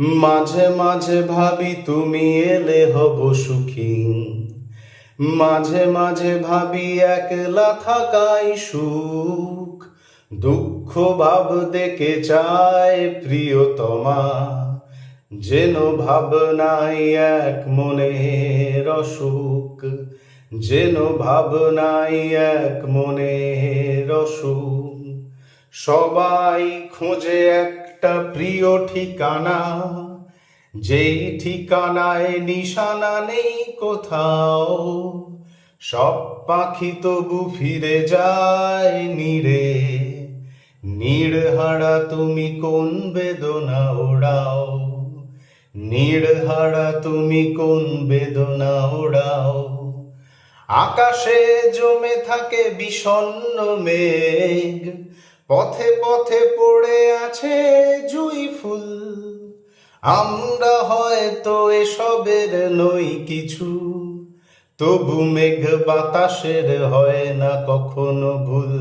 মাঝে মাঝে ভাবি তুমি এলে হব সুখী, মাঝে মাঝে ভাবি একলা থাকাই সুখ। দুঃখ ভাব দেখে চায় প্রিয়তমা, যেন ভাবনাই এক মনের অসুখ, যেন ভাবনাই এক মনের অসুখ। সবাই খোঁজে একটা প্রিয় ঠিকানা, যেই ঠিকানায় নিশানা নেই কোথাও। সব পাখি তবু ফিরে যায় নীড়ে, নীড়হারা তুমি কোন বেদনা ওড়াও, নীড়হারা তুমি কোন বেদনা ওড়াও। আকাশে জমে থাকে বিষণ্ণ মেঘ, পথে পথে পড়ে আছে জুঁই ফুল। আমরা হয়তো এসবের নই কিছু, তবু মেঘ বাতাসের হয় না কখনো ভুল।